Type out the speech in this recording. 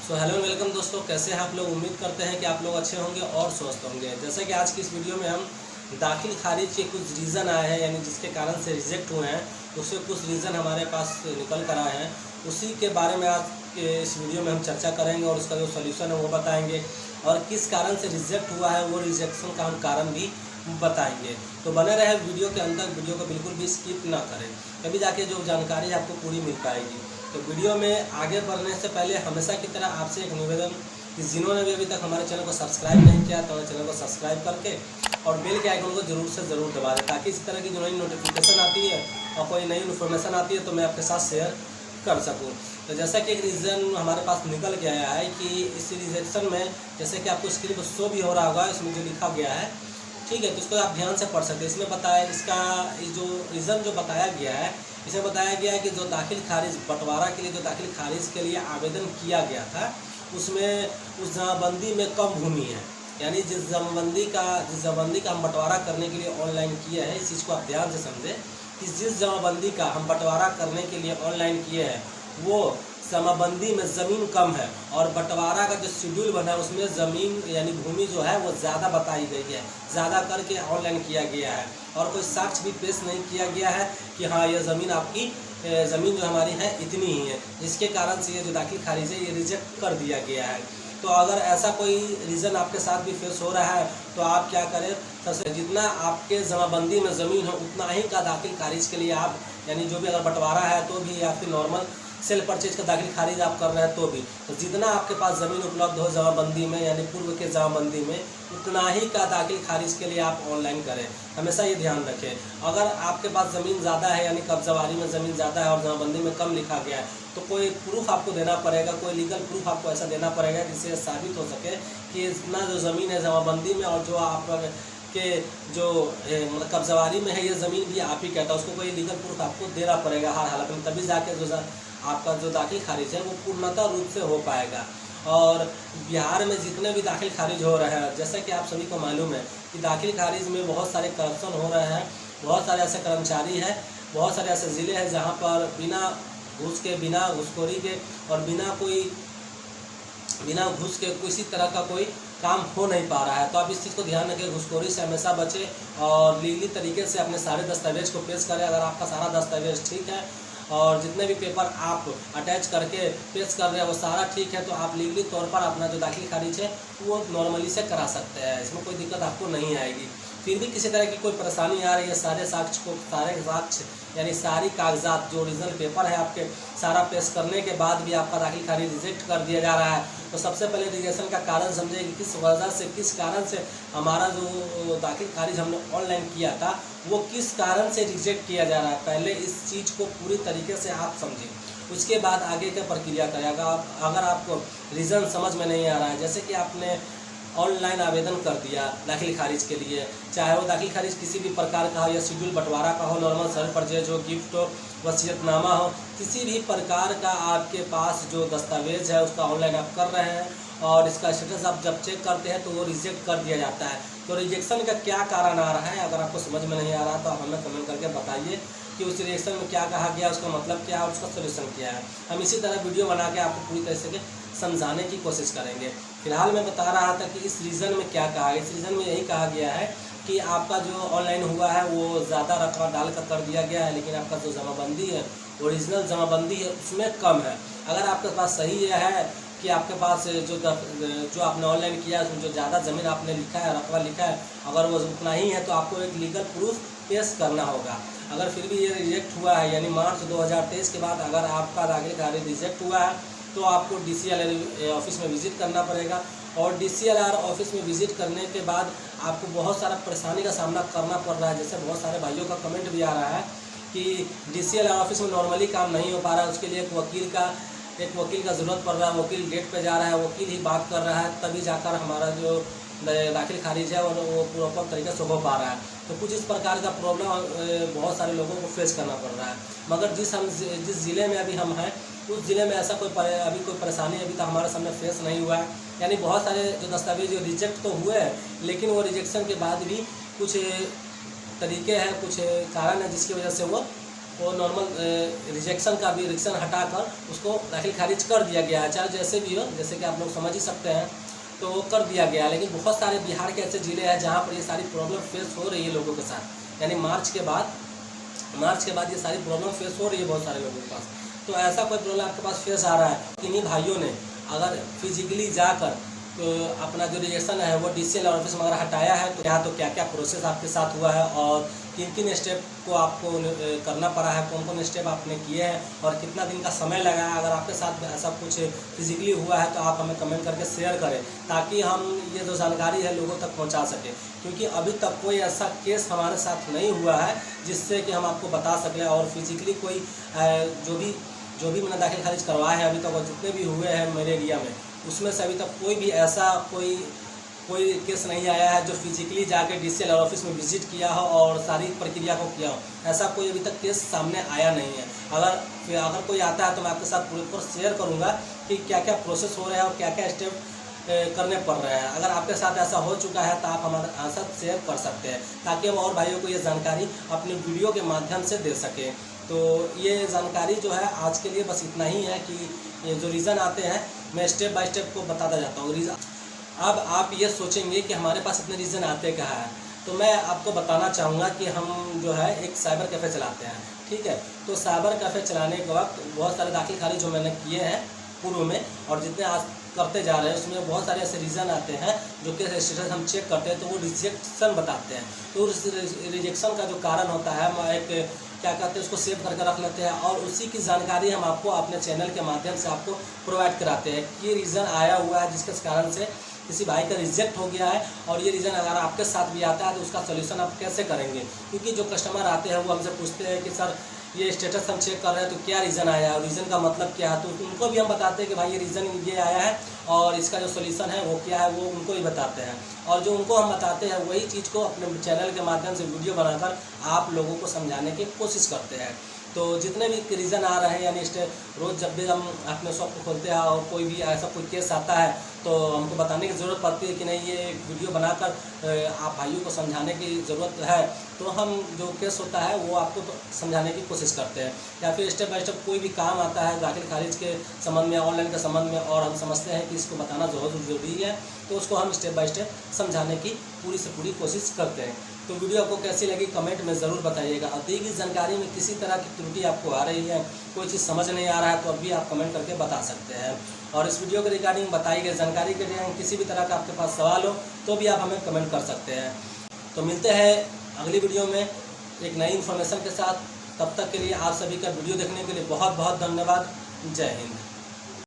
So hello welcome दोस्तों, कैसे हैं आप लोग। उम्मीद करते हैं कि आप लोग अच्छे होंगे और स्वस्थ होंगे। जैसे कि आज की इस वीडियो में हम दाखिल खारिज के कुछ रीज़न आए हैं, यानी जिसके कारण से रिजेक्ट हुए हैं, उससे कुछ रीज़न हमारे पास निकल कर आए हैं, उसी के बारे में आज के इस वीडियो में हम चर्चा करेंगे और उसका जो सोल्यूशन है वो बताएंगे, और किस कारण से रिजेक्ट हुआ है वो रिजेक्शन का हम कारण भी बताएंगे। तो बने रहे वीडियो के अंदर, वीडियो को बिल्कुल भी स्किप ना करें, तभी जाके जो जानकारी है आपको पूरी मिल पाएगी। तो वीडियो में आगे बढ़ने से पहले हमेशा की तरह आपसे एक निवेदन कि जिन्होंने भी अभी तक हमारे चैनल को सब्सक्राइब नहीं किया तो हमारे चैनल को सब्सक्राइब करके और बेल के आइकन को जरूर से ज़रूर दबा दें, ताकि इस तरह की जो नई नोटिफिकेशन आती है और कोई नई इन्फॉर्मेशन आती है तो मैं आपके साथ शेयर कर सकूं। तो जैसा कि एक रीज़न हमारे पास निकल के आया है कि इस रिजेक्शन में, जैसे कि आपको स्क्रीन पर शो भी हो रहा होगा, इसमें जो लिखा गया है, ठीक है, तो इसको आप ध्यान से पढ़ सकते हैं। इसमें बताया, इसका जो रीज़न जो बताया गया है, इसमें बताया गया है कि जो दाखिल खारिज बंटवारा के लिए, जो दाखिल खारिज के लिए आवेदन किया गया था, उसमें उस जमाबंदी में कम भूमि है। यानी जिस जमाबंदी का हम बंटवारा करने के लिए ऑनलाइन किए हैं, इस चीज़ को आप ध्यान से समझें कि जिस जमाबंदी का हम बंटवारा करने के लिए ऑनलाइन किए हैं वो जमाबंदी में ज़मीन कम है, और बंटवारा का जो शेड्यूल बना है उसमें ज़मीन यानी भूमि जो है वो ज़्यादा बताई गई है, ज़्यादा करके ऑनलाइन किया गया है, और कोई साक्ष्य भी पेश नहीं किया गया है कि हाँ यह ज़मीन आपकी ज़मीन जो हमारी है इतनी ही है, जिसके कारण से ये जो दाखिल खारिज है ये रिजेक्ट कर दिया गया है। तो अगर ऐसा कोई रीज़न आपके साथ भी फेस हो रहा है तो आप क्या करें, सबसे जितना आपके जमाबंदी में ज़मीन हो उतना ही का दाखिल खारिज के लिए आप, यानी जो भी अगर बंटवारा है तो भी, या फिर नॉर्मल सेल परचेज का दाखिल खारिज आप कर रहे हैं तो भी, तो जितना आपके पास ज़मीन उपलब्ध हो जमाबंदी में, यानी पूर्व के जमाबंदी में, उतना ही का दाखिल खारिज के लिए आप ऑनलाइन करें। हमेशा ये ध्यान रखें। अगर आपके पास ज़मीन ज़्यादा है, यानी कब्जावारी में ज़मीन ज़्यादा है और जमाबंदी में कम लिखा गया है, तो कोई प्रूफ आपको देना पड़ेगा, कोई लीगल प्रूफ आपको ऐसा देना पड़ेगा जिससे साबित हो सके कि इतना जो ज़मीन है जमाबंदी में और जो आप के जो मतलब कब्जावारी में है ये ज़मीन भी आप ही कहता है, उसको कोई लीगल प्रूफ आपको देना पड़ेगा हर हालत में, तभी जाके जो आपका जो दाखिल खारिज है वो पूर्णतः रूप से हो पाएगा। और बिहार में जितने भी दाखिल खारिज हो रहे हैं, जैसा कि आप सभी को मालूम है कि दाखिल खारिज में बहुत सारे करप्शन हो रहे हैं, बहुत सारे ऐसे कर्मचारी हैं, बहुत सारे ऐसे ज़िले हैं जहाँ पर बिना घूस के, बिना घूसखोरी के और बिना घूस के किसी तरह का कोई काम हो नहीं पा रहा है। तो आप इस चीज़ को ध्यान रखें, घूसखोरी से हमेशा बचें और लीगली तरीके से अपने सारे दस्तावेज को पेश करें। अगर आपका सारा दस्तावेज ठीक है और जितने भी पेपर आप अटैच करके पेश कर रहे हैं वो सारा ठीक है, तो आप लीगली तौर पर अपना जो दाखिल खारिज है वो नॉर्मली से करा सकते हैं, इसमें कोई दिक्कत आपको नहीं आएगी। फिर भी किसी तरह की कोई परेशानी आ रही है, सारे साक्ष्य यानी सारी कागजात जो ओरिजिनल पेपर है आपके सारा पेश करने के बाद भी आपका दाखिल खारिज रिजेक्ट कर दिया जा रहा है, तो सबसे पहले रिजेक्शन का कारण समझे कि किस वजह से, किस कारण से हमारा जो दाखिल खारिज हमने ऑनलाइन किया था वो किस कारण से रिजेक्ट किया जा रहा है। पहले इस चीज़ को पूरी तरीके से आप समझें, उसके बाद आगे की प्रक्रिया करेगा। अगर आपको रीज़न समझ में नहीं आ रहा है, जैसे कि आपने ऑनलाइन आवेदन कर दिया दाखिल खारिज के लिए, चाहे वो दाखिल खारिज किसी भी प्रकार का हो, या शेड्यूल बंटवारा का हो, नॉर्मल सेल परचेज हो, गिफ्ट हो, वसीयतनामा हो, किसी भी प्रकार का आपके पास जो दस्तावेज है उसका ऑनलाइन आप कर रहे हैं और इसका स्टेटस आप जब चेक करते हैं तो वो रिजेक्ट कर दिया जाता है। तो रिजेक्शन का क्या कारण आ रहा है, अगर आपको समझ में नहीं आ रहा तो आप हमें कमेंट करके बताइए कि उस रिजेक्शन में क्या कहा गया, उसका मतलब क्या है और उसका सोल्यूशन क्या है। हम इसी तरह वीडियो बना के आपको पूरी तरह से समझाने की कोशिश करेंगे। फिलहाल मैं बता रहा था कि इस रीज़न में क्या कहा है। इस रीज़न में यही कहा गया है कि आपका जो ऑनलाइन हुआ है वो ज़्यादा रकबा डाल कर दिया गया है, लेकिन आपका जो जमाबंदी है, ओरिजिनल जमाबंदी है, उसमें कम है। अगर आपके पास सही यह है कि आपके पास जो आपने ऑनलाइन किया है उसमें जो ज़्यादा ज़मीन आपने लिखा है, रकबा लिखा है, अगर वो उतना ही है तो आपको एक लीगल प्रूफ पेश करना होगा। अगर फिर भी ये रिजेक्ट हुआ है, यानी मार्च 2023 के बाद अगर आपका दाखिल खारिज रिजेक्ट हुआ है तो आपको DCLR ऑफिस में विज़िट करना पड़ेगा, और DCLR ऑफिस में विज़िट करने के बाद आपको बहुत सारा परेशानी का सामना करना पड़ रहा है। जैसे बहुत सारे भाइयों का कमेंट भी आ रहा है कि DCLR ऑफिस में नॉर्मली काम नहीं हो पा रहा है, उसके लिए एक वकील का ज़रूरत पड़ रहा है, वकील डेट पे जा रहा है, वकील ही बात कर रहा है, तभी जाकर हमारा जो दाखिल खारिज है और वो प्रॉपर तरीके से हो पा रहा है। तो कुछ इस प्रकार का प्रॉब्लम बहुत सारे लोगों को फेस करना पड़ रहा है। मगर जिस ज़िले में अभी हम हैं उस ज़िले में ऐसा कोई परेशानी अभी तक हमारे सामने फेस नहीं हुआ है। यानी बहुत सारे जो दस्तावेज रिजेक्ट तो हुए हैं, लेकिन वो रिजेक्शन के बाद भी कुछ तरीके हैं, कुछ कारण है जिसकी वजह से वो वो नॉर्मल रिजेक्शन का भी रिजेक्शन हटाकर उसको दाखिल खारिज कर दिया गया है, चाहे जैसे भी हो, जैसे कि आप लोग समझ ही सकते हैं, तो वो कर दिया गया। लेकिन बहुत सारे बिहार के ऐसे ज़िले हैं जहाँ पर ये सारी प्रॉब्लम फेस हो रही है लोगों के साथ, यानी मार्च के बाद ये सारी प्रॉब्लम फेस हो रही है बहुत सारे लोगों के पास। तो ऐसा कोई प्रॉब्लम आपके पास फेस आ रहा है, किन्हीं भाइयों ने अगर फिजिकली जाकर तो अपना जो रिजेक्शन है वो DCL ऑफिस में अगर हटाया है तो क्या क्या प्रोसेस आपके साथ हुआ है और किन किन स्टेप को आपको करना पड़ा है, कौन कौन स्टेप आपने किए हैं और कितना दिन का समय लगा है। अगर आपके साथ ऐसा कुछ फिजिकली हुआ है तो आप हमें कमेंट करके शेयर करें, ताकि हम ये जो जानकारी है लोगों तक पहुंचा सकें, क्योंकि अभी तक कोई ऐसा केस हमारे साथ नहीं हुआ है जिससे कि हम आपको बता सकें। और फिजिकली कोई जो भी मैंने दाखिल खारिज करवाया है अभी तक, और जितने भी हुए हैं मेरे एरिया में, उसमें से अभी तक कोई भी ऐसा कोई केस नहीं आया है जो फिजिकली जाके DCL ऑफिस में विजिट किया हो और सारी प्रक्रिया को किया हो। ऐसा कोई अभी तक केस सामने आया नहीं है। अगर कोई आता है तो मैं आपके साथ पूरे पर शेयर करूंगा कि क्या क्या प्रोसेस हो रहा है और क्या क्या स्टेप करने पड़ रहे हैं। अगर आपके साथ ऐसा हो चुका है तो आप हमारे साथ शेयर कर सकते हैं, ताकि हम और भाइयों को ये जानकारी अपने वीडियो के माध्यम से दे सकें। तो ये जानकारी जो है आज के लिए बस इतना ही है कि ये जो रीज़न आते हैं मैं स्टेप बाय स्टेप को बताता जाता हूँ। अब आप ये सोचेंगे कि हमारे पास इतने रीज़न आते कहाँ हैं, तो मैं आपको बताना चाहूँगा कि हम जो है एक साइबर कैफ़े चलाते हैं, ठीक है। तो साइबर कैफ़े चलाने के वक्त बहुत सारे दाखिल खारिज जो मैंने किए हैं पूर्व में और जितने आज करते जा रहे हैं, उसमें बहुत सारे ऐसे रीज़न आते हैं जो कि स्टेटस हम चेक करते हैं तो वो रिजेक्शन बताते हैं। तो उस रिजेक्शन का जो कारण होता है हम एक क्या कहते हैं उसको सेव करके रख लेते हैं और उसी की जानकारी हम आपको अपने चैनल के माध्यम से आपको प्रोवाइड कराते हैं कि ये रीज़न आया हुआ है जिसके कारण से किसी भाई का रिजेक्ट हो गया है, और ये रीज़न अगर आपके साथ भी आता है तो उसका सोल्यूशन आप कैसे करेंगे। क्योंकि जो कस्टमर आते हैं वो हमसे पूछते हैं कि सर ये स्टेटस हम चेक कर रहे हैं तो क्या रीज़न आया है, रीज़न का मतलब क्या है, तो उनको भी हम बताते हैं कि भाई ये रीज़न ये आया है और इसका जो सोल्यूशन है वो क्या है, वो उनको ही बताते हैं। और जो उनको हम बताते हैं वही चीज़ को अपने चैनल के माध्यम से वीडियो बनाकर आप लोगों को समझाने की कोशिश करते हैं। तो जितने भी रीज़न आ रहे हैं, यानी रोज़ जब भी हम अपने शॉप को खोलते हैं और कोई भी ऐसा कोई केस आता है तो हमको बताने की ज़रूरत पड़ती है कि नहीं ये वीडियो बनाकर आप भाइयों को समझाने की ज़रूरत है। तो हम जो केस होता है वो आपको तो समझाने की कोशिश करते हैं, या फिर स्टेप बाय स्टेप कोई भी काम आता है दाखिल खारिज के संबंध में, ऑनलाइन के संबंध में, और हम समझते हैं कि इसको बताना बहुत ज़रूरी है, तो उसको हम स्टेप बाय स्टेप समझाने की पूरी से पूरी कोशिश करते हैं। तो वीडियो आपको कैसी लगी कमेंट में ज़रूर बताइएगा। और दी गई जानकारी में किसी तरह की त्रुटि आपको आ रही है, कोई चीज़ समझ नहीं आ रहा है, तो अब भी आप कमेंट करके बता सकते हैं। और इस वीडियो के रिगार्डिंग बताई गई जानकारी के लिए किसी भी तरह का आपके पास सवाल हो तो भी आप हमें कमेंट कर सकते हैं। तो मिलते हैं अगली वीडियो में एक नई इन्फॉर्मेशन के साथ। तब तक के लिए आप सभी का वीडियो देखने के लिए बहुत बहुत धन्यवाद। जय हिंद।